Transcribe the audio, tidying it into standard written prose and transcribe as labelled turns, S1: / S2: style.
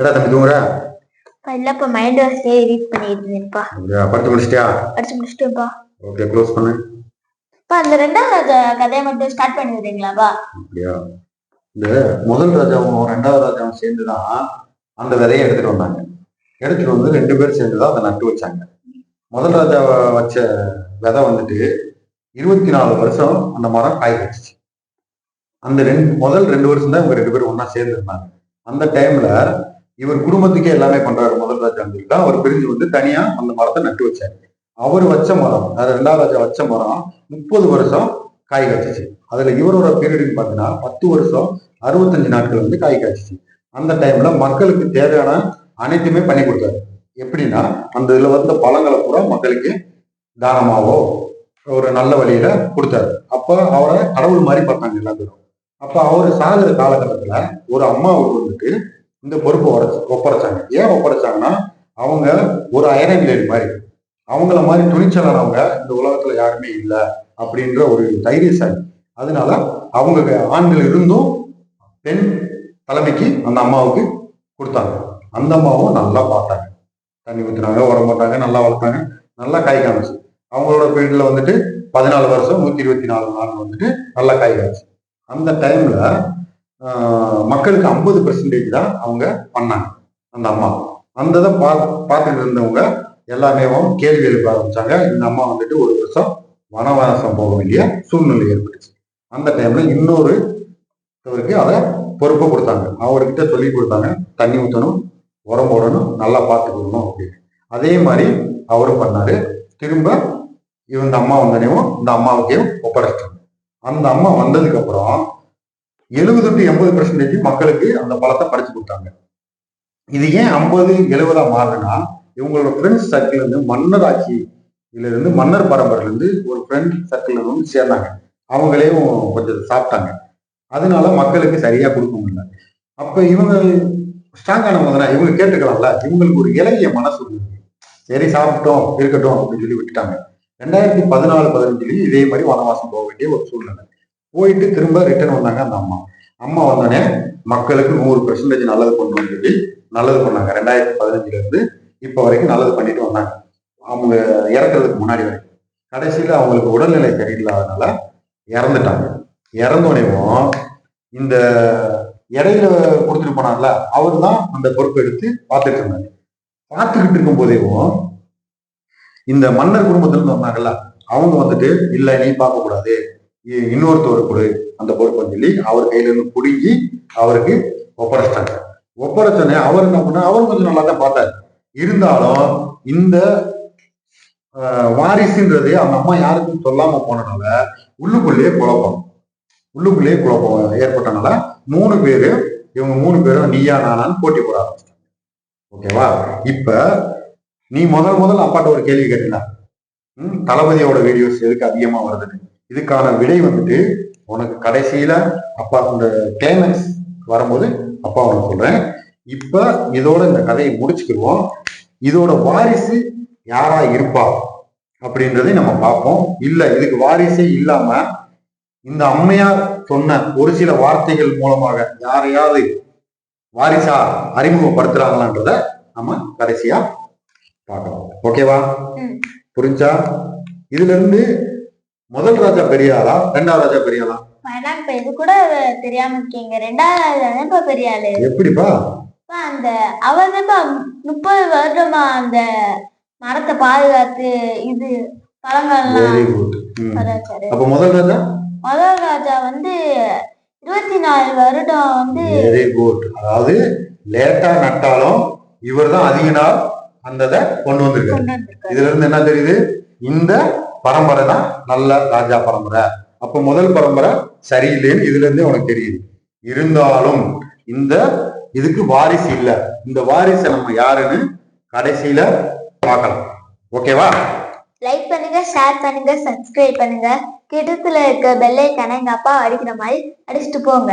S1: என்னடா தம்பி தூங்குற?
S2: இல்லப்பா மைண்ட் வாஷ்லயே ரீட் பண்ணிட்டு இருந்தேன்ப்பா.
S1: அப்படியா? படிச்சு முடிச்சிட்டியா?
S2: படிச்சு முடிச்சிட்டேன்ப்பா.
S1: ஓகே, க்ளோஸ் பண்ணு.
S2: அந்த ரெண்டாவது கதையை மட்டும் ஸ்டார்ட் பண்ணிடுறீங்களாப்பா?
S1: அப்படியா? இந்த முதல் ராஜாவும் ரெண்டாவது ராஜாவும் சேர்ந்துதான் அந்த விதையை எடுத்துட்டு வந்தாங்க. எடுத்துட்டு வந்து 2 பேர் சேர்ந்துதான் அதை நட்டு வச்சாங்க. முதல் ராஜாவை வச்ச விதை வந்துட்டு 24 வருஷம் அந்த மரம் காய் வச்சிச்சு. அந்த முதல் 2 வருஷம் தான் இவங்க 2 பேரும் ஒன்னா சேர்ந்து இருந்தாங்க. அந்த டைம்ல இவர் குடும்பத்துக்கே எல்லாமே பண்றாரு. முதல் ராஜா இருந்திருக்கா, அவர் பிரிஞ்சு வந்து தனியா அந்த மரத்தை நட்டு வச்சாரு. அவர் வச்ச மரம், அதாவது 2வது ராஜா வச்ச மரம் 30 வருஷம் காய் காய்ச்சிச்சு. அதுல இவரோட பீரியடுன்னு பாத்தீங்கன்னா 10 வருஷம் 65 நாட்கள் வந்து காய் காய்ச்சிச்சு. அந்த டைம்ல மக்களுக்கு தேவையான அனைத்துமே பண்ணி கொடுத்தாரு. எப்படின்னா, அந்த இதுல வந்த பழங்களை பூரா மக்களுக்கு தானமாவோ ஒரு நல்ல வழியில கொடுத்தாரு. அப்ப அவரை கடவுள் மாதிரி பார்த்தாங்க எல்லா பேரும். அப்ப அவர் சாகுற காலகட்டத்துல ஒரு அம்மாவுக்கு வந்துட்டு இந்த பொறுப்பு ஒப்படைச்சாங்க. ஏன் ஒப்படைச்சாங்கன்னா, அவங்க ஒரு அயரன் லேடி மாதிரி, அவங்கள மாதிரி துணிச்சலானவங்க இந்த உலகத்துல யாருமே இல்லை அப்படின்ற ஒரு தைரியசாலி. அதனால அவங்க ஆண்கள் இருந்தும் பெண் தலைமைக்கு அந்த அம்மாவுக்கு கொடுத்தாங்க. அந்த அம்மாவும் நல்லா பார்த்தாங்க, தண்ணி ஊற்றினாங்க, உரம் போட்டாங்க, நல்லா வளர்த்தாங்க, நல்லா காய் காமிச்சு. அவங்களோட பீரியட்ல வந்துட்டு 14 வருஷம் 124 நாள் வந்துட்டு நல்லா காய் காய்ச்சி. அந்த டைம்ல மக்களுக்கு 50% தான் அவங்க பண்ணாங்க அந்த அம்மா. அந்த இதை பார்த்துட்டு இருந்தவங்க எல்லாமே கேள்வி எழுப்ப ஆரம்பிச்சாங்க. இந்த அம்மா வந்துட்டு 1 வருஷம் வனவாசம் போக வேண்டிய சூழ்நிலை ஏற்பட்டுச்சு. அந்த டைம்ல இன்னொருத்தவருக்கு அதை பொறுப்பை கொடுத்தாங்க. அவர்கிட்ட சொல்லி கொடுத்தாங்க, தண்ணி ஊற்றணும், உரம் போடணும், நல்லா பார்த்துக்கணும் அப்படின்னு. அதே மாதிரி அவரும் பண்ணாரு. திரும்ப இந்த அம்மா வந்தனையும் இந்த அம்மாவுக்கையும் ஒப்படைச்சிட்டாங்க. அந்த அம்மா வந்ததுக்கு அப்புறம் 70 to 80% மக்களுக்கு அந்த பழத்தை படிச்சு கொடுத்தாங்க. இது ஏன் 50-70 மாறுதுன்னா, இவங்களோட ஃப்ரெண்ட்ஸ் சர்க்கிள் இருந்து மன்னர் ஆட்சியில இருந்து மன்னர் பரம்பரையில இருந்து ஒரு ஃப்ரெண்ட் சர்க்கிள் வந்து சேர்ந்தாங்க. அவங்களையும் கொஞ்சம் சாப்பிட்டாங்க. அதனால மக்களுக்கு சரியா கொடுக்க முடியல. அப்ப இவங்க ஸ்ட்ராங்கானவங்க தானே, இவங்க கேட்டுக்கலாம்ல. இவங்களுக்கு ஒரு இலகிய மனசு இருந்தது. சரி சாப்பிட்டோம் இருக்கட்டும் அப்படின்னு சொல்லி விட்டுட்டாங்க. 2014-15 இதே மாதிரி வனவாசம் போக வேண்டிய ஒரு சூழ்நிலை. போயிட்டு திரும்ப ரிட்டர்ன் வந்தாங்க அந்த அம்மா. அம்மா வந்தோடனே மக்களுக்கு 100% நல்லது பண்ணணும்னு சொல்லி நல்லது பண்ணாங்க. 2015 இருந்து இப்ப வரைக்கும் நல்லது பண்ணிட்டு வந்தாங்க. அவங்க இறக்குறதுக்கு முன்னாடி வரைக்கும். கடைசியில அவங்களுக்கு உடல்நிலை சரியில்லாதனால இறந்துட்டாங்க. இறந்தோடனேவும் இந்த இடையில கொடுத்துட்டு போனார்ல, அவர் தான் அந்த பொறுப்பை எடுத்து பார்த்துட்டு இருந்தாங்க. பார்த்துக்கிட்டு இருக்கும் போதேவும் இந்த மன்னர் குடும்பத்துல இருந்து வந்தாங்கல்ல, அவங்க வந்துட்டு இல்ல நீ பார்க்க கூடாது, இன்னொருத்தவர் கொடு அந்த பொறுப்புன்னு சொல்லி அவர் கையில இருந்து பிடுங்கி அவருக்கு ஒப்படைச்சிட்டாங்க. ஒப்படைச்சோடனே அவர் என்ன பண்ண, அவரும் கொஞ்சம் நல்லா தான் பார்த்தாரு. இருந்தாலும் இந்த வாரிசுன்றது அந்த அம்மா யாருக்கும் சொல்லாம போனனால உள்ளுக்குள்ளேயே குழப்பம் ஏற்பட்டனால 3 பேரு, இவங்க 3 பேரும் நீயா நானான்னு போட்டி போட ஆரம்பிச்சிட்டாங்க. ஓகேவா? இப்ப நீ முதல் அப்பாட்ட ஒரு கேள்வி கேட்டீங்களா, தளபதியோட வீடியோஸ் எதுக்கு அதிகமா வருதுன்னு? இதுக்கான விடை வந்துட்டு உனக்கு கடைசியில அப்பா இந்த கிளைமேக்ஸ் வரும்போது அப்பா உனக்கு சொல்றேன். இப்ப இதோட இந்த கதையை முடிச்சுக்கிடுவோம். இதோட வாரிசு யாரா இருப்பா அப்படின்றதை நம்ம பார்ப்போம். இல்ல இதுக்கு வாரிசே இல்லாம இந்த அம்மையார் சொன்ன ஒரு சில வார்த்தைகள் மூலமாக யாரையாவது வாரிசா அறிமுகப்படுத்துறாங்களான்றத நம்ம கடைசியா பார்க்கலாம். ஓகேவா? புரிஞ்சா? இதுல இருந்து முதல் ராஜா பெரியாளா 2வது ராஜா பெரியாளா?
S2: இது கூட தெரியாம இருக்கீங்க. 2வது ராஜா பெரியாளு.
S1: எப்படிப்பா?
S2: அந்த அவர் 30 வருடமா அந்த மரத்தை பாதுகாத்து இது பழங்கள்லாம்.
S1: Very good. அப்ப முதல்
S2: ராஜா வந்து 24 வருடம் வந்து.
S1: Very good. அதாவது லேட்டா நட்டாலும் இவர் தான் அதிக நாள் அந்த கொண்டு வந்திருக்காரு. இதுல இருந்து என்ன தெரியுது, இந்த பரம்பரை தான் நல்ல ராஜா பரம்பரை. அப்ப முதல் பரம்பரை சரியில்லைன்னு இதுல இருந்தே உனக்கு தெரியுது. இருந்தாலும் இந்த இதுக்கு வாரிசு இல்ல. இந்த வாரிசை நம்ம யாருன்னு கடைசியில பார்க்கலாம். ஓகேவா?
S2: லைக் பண்ணுங்க, ஷேர் பண்ணுங்க, சப்ஸ்கிரைப் பண்ணுங்க. கிட்டத்துல இருக்க பெல் ஐகானை எங்க அப்பா அடிக்கிற மாதிரி அடிச்சுட்டு போங்க.